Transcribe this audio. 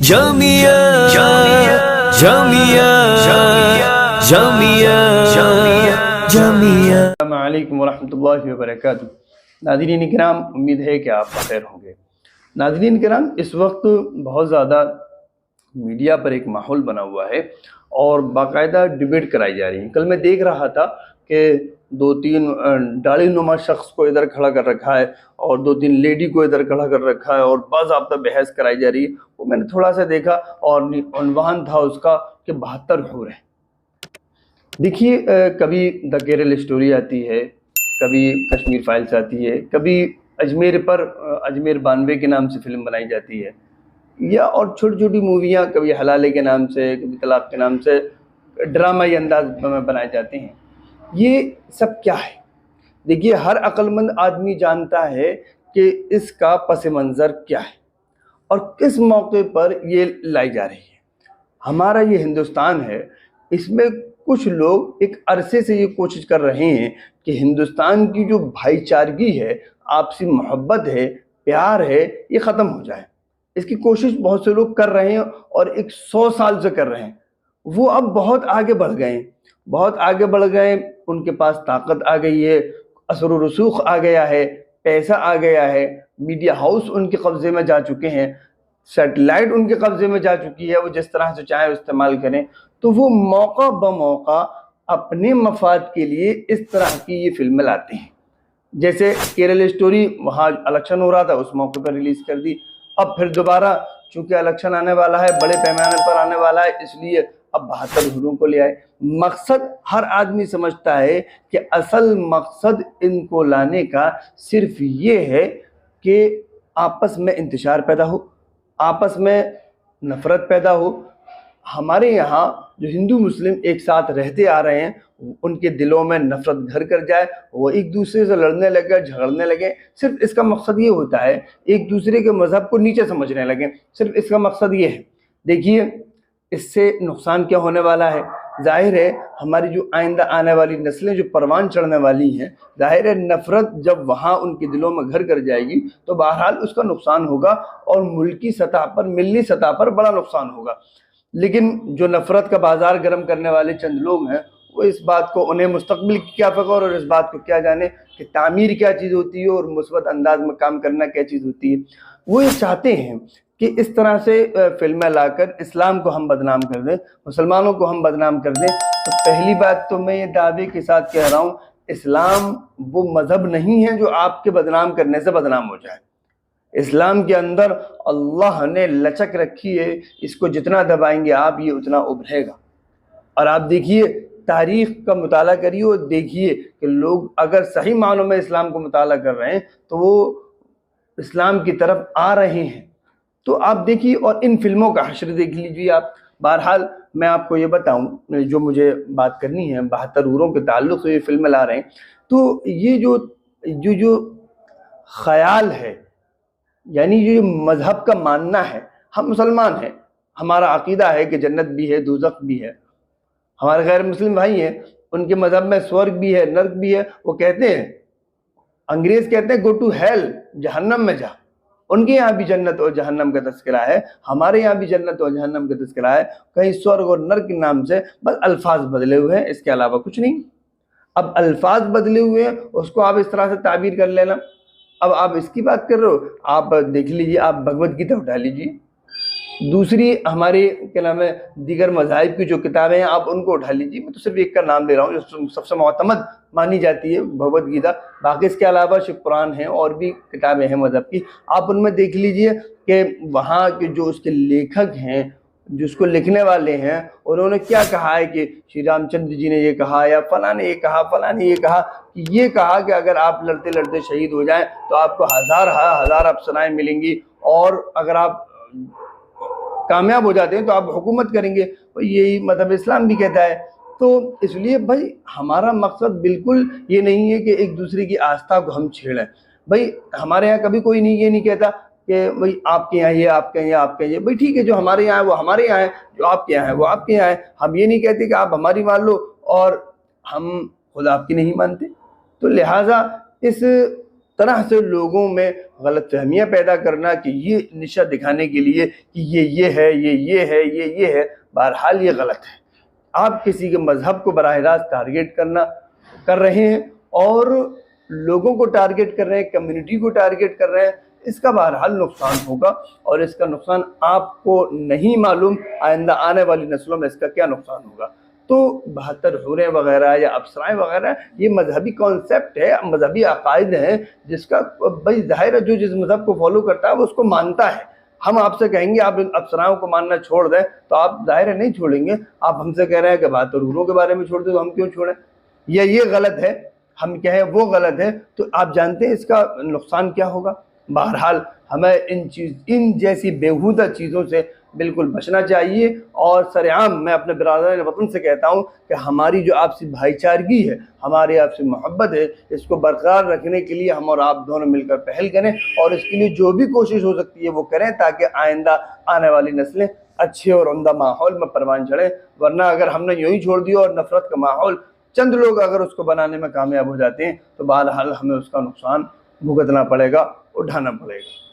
জামিয়া জামিয়া জামিয়া জামিয়া জামিয়া। अस्सलामुअलैकुम वरहमतुल्लाहि वबरकातुहू। नाज़रीन किराम, उम्मीद है कि आप बखैर होंगे। नाज़रीन किराम, इस वक्त बहुत ज़्यादा मीडिया पर एक माहौल बना हुआ है और बाकायदा डिबेट कराई जा रही है। कल मैं देख रहा था कि दो तीन दाढ़ी नुमा शख्स को इधर खड़ा कर रखा है और दो तीन लेडी को इधर खड़ा कर रखा है और बाज़ाब्ता बहस कराई जा रही है। वो मैंने थोड़ा सा देखा और उन्वान था उसका कि 72 हूर है। देखिए, कभी द केरल स्टोरी आती है, कभी कश्मीर फाइल्स आती है, कभी अजमेर पर अजमेर 92 के नाम से फिल्म बनाई जाती है, या और छोटी छोटी मूवियाँ कभी हलाले के नाम से, कभी तलाक के नाम से ड्रामाई अंदाज में बनाए जाते हैं। ये सब क्या है? देखिए, हर अक्लमंद आदमी जानता है कि इसका पस मंज़र क्या है और किस मौके पर ये लाई जा रही है। हमारा ये हिंदुस्तान है, इसमें कुछ लोग एक अरसे से ये कोशिश कर रहे हैं कि हिंदुस्तान की जो भाईचारगी है, आपसी मोहब्बत है, प्यार है, ये ख़त्म हो जाए। इसकी कोशिश बहुत से लोग कर रहे हैं और एक 100 साल से कर रहे हैं। वो अब बहुत आगे बढ़ गए हैं, बहुत आगे बढ़ गए। उनके पास ताकत आ गई है, असर व रसूख आ गया है, पैसा आ गया है, मीडिया हाउस उनके कब्ज़े में जा चुके हैं, सैटेलाइट उनके कब्ज़े में जा चुकी है। वो जिस तरह से चाहे इस्तेमाल करें, तो वो मौका ब मौका अपने मफाद के लिए इस तरह की ये फिल्में लाते हैं। जैसे केरल स्टोरी, वहाँ इलेक्शन हो रहा था, उस मौके पर रिलीज़ कर दी। अब फिर दोबारा चूँकि इलेक्शन आने वाला है, बड़े पैमाने पर आने वाला है, इसलिए अब 72 हूरों को ले आए। मकसद हर आदमी समझता है कि असल मकसद इनको लाने का सिर्फ ये है कि आपस में इंतशार पैदा हो, आपस में नफ़रत पैदा हो। हमारे यहाँ जो हिंदू मुस्लिम एक साथ रहते आ रहे हैं, उनके दिलों में नफ़रत घर कर जाए, वो एक दूसरे से लड़ने लगे, झगड़ने लगे। सिर्फ इसका मकसद ये होता है, एक दूसरे के मज़हब को नीचे समझने लगे। सिर्फ इसका मकसद ये है। देखिए, इससे नुकसान क्या होने वाला है? ज़ाहिर है हमारी जो आइंदा आने वाली नस्लें जो परवान चढ़ने वाली हैं, ज़ाहिर है नफ़रत जब वहाँ उनके दिलों में घर कर जाएगी तो बहरहाल उसका नुकसान होगा और मुल्की सतह पर, मिल्ली सतह पर बड़ा नुकसान होगा। लेकिन जो नफ़रत का बाज़ार गर्म करने वाले चंद लोग हैं, वो इस बात को, उन्हें मुस्तक़बिल की क्या फ़िक्र और इस बात को क्या जाने कि तामीर क्या चीज़ होती है और मुस्बत अंदाज में काम करना क्या चीज़ होती है। वो ये चाहते हैं कि इस तरह से फिल्में लाकर इस्लाम को हम बदनाम कर दें, मुसलमानों को हम बदनाम कर दें। तो पहली बात तो मैं ये दावे के साथ कह रहा हूँ, इस्लाम वो मज़हब नहीं है जो आपके बदनाम करने से बदनाम हो जाए। इस्लाम के अंदर अल्लाह ने लचक रखी है, इसको जितना दबाएंगे आप, ये उतना उभरेगा। और आप देखिए, तारीख़ का मुताला करिए और देखिए कि लोग अगर सही मानों में इस्लाम को मुताला कर रहे हैं तो वो इस्लाम की तरफ आ रहे हैं। तो आप देखिए, और इन फिल्मों का हश्र देख लीजिए आप। बहरहाल मैं आपको ये बताऊं, जो मुझे बात करनी है 72 हूरों के ताल्लुक़ से ये फिल्में ला रहे हैं, तो ये जो जो जो ख़याल है, यानी ये मज़हब का मानना है, हम मुसलमान हैं, हमारा अक़ीदा है कि जन्नत भी है, दोज़ख भी है। हमारे गैर मुस्लिम भाई हैं, उनके मज़हब में स्वर्ग भी है, नर्क भी है। वो कहते हैं, अंग्रेज़ कहते हैं गो टू हेल, जहन्नम में जा। उनके यहाँ भी जन्नत और जहन्नम का तज़किरा है, हमारे यहाँ भी जन्नत और जहन्नम का तज़किरा है। कहीं स्वर्ग और नर्क के नाम से बस अल्फाज बदले हुए हैं, इसके अलावा कुछ नहीं। अब अल्फाज बदले हुए हैं, उसको आप इस तरह से ताबीर कर लेना। अब आप इसकी बात कर रहे हो, आप देख लीजिए, आप भगवत गीता उठा लीजिए, दूसरी हमारे क्या नाम है, दीगर मज़ाहिब की जो किताबें हैं आप उनको उठा लीजिए। मैं तो सिर्फ एक का नाम ले रहा हूँ जो सबसे मोतमद मानी जाती है, भगवत गीता। बाकी इसके अलावा शिव कुरान है और भी किताबें हैं मज़हब की, आप उनमें देख लीजिए कि वहाँ के जो उसके लेखक हैं, जो उसको लिखने वाले हैं, उन्होंने क्या कहा है कि श्री रामचंद्र जी ने ये कहा, या फ़लाँ ने ये कहा, फ़लाँ ने ये कहा कि अगर आप लड़ते लड़ते शहीद हो जाएं तो आपको हज़ार अफ़सराएँ मिलेंगी, और अगर आप कामयाब हो जाते हैं तो आप हुकूमत करेंगे। तो यही मतलब इस्लाम भी कहता है। तो इसलिए भाई, हमारा मकसद बिल्कुल ये नहीं है कि एक दूसरे की आस्था को हम छेड़ें। भाई, हमारे यहाँ कभी कोई नहीं, ये नहीं कहता कि भाई आपके यहाँ ये, आपके यहाँ ये, आपके यहाँ ये। भाई ठीक है, जो हमारे यहाँ है वो हमारे यहाँ है, जो आपके यहाँ है वो आपके यहाँ है। हम ये नहीं कहते कि आप हमारी मान लो और हम खुद आपकी नहीं मानते। तो लिहाजा इस तरह से लोगों में गलतफहमियां पैदा करना कि ये निशा दिखाने के लिए कि ये है, ये है, ये है, बहरहाल ये गलत है। आप किसी के मजहब को बराह रास्त टारगेट कर रहे हैं और लोगों को टारगेट कर रहे हैं, कम्युनिटी को टारगेट कर रहे हैं, इसका बहरहाल नुकसान होगा और इसका नुकसान आपको नहीं मालूम आइंदा आने वाली नस्लों में इसका क्या नुकसान होगा। तो 72 हूरें वगैरह या अप्सराएं वगैरह ये मजहबी कॉन्सेप्ट है, मजहबी अकायद है, जिसका भाई जाहिर है जो जिस मजहब को फॉलो करता है वो उसको मानता है। हम आपसे कहेंगे आप इन अप्सराओं को मानना छोड़ दें तो आप जाहिर है नहीं छोड़ेंगे। आप हमसे कह रहे हैं कि 72 हूरों के बारे में छोड़ दो, तो हम क्यों छोड़ें? ये गलत है, हम कहें वो गलत है, तो आप जानते हैं इसका नुकसान क्या होगा। बहरहाल हमें इन जैसी बेहुदा चीज़ों से बिल्कुल बचना चाहिए और सरेआम मैं अपने बिरादरान वतन से कहता हूँ कि हमारी जो आपसी भाईचारगी है, हमारी आपसी मोहब्बत है, इसको बरकरार रखने के लिए हम और आप दोनों मिलकर पहल करें और इसके लिए जो भी कोशिश हो सकती है वो करें, ताकि आइंदा आने वाली नस्लें अच्छे और उम्दा माहौल में परवान चढ़ें। वरना अगर हमने यूँ ही छोड़ दिया और नफ़रत का माहौल चंद लोग अगर उसको बनाने में कामयाब हो जाते हैं तो बहरहाल हमें उसका नुकसान भुगतना पड़ेगा, उठाना पड़ेगा।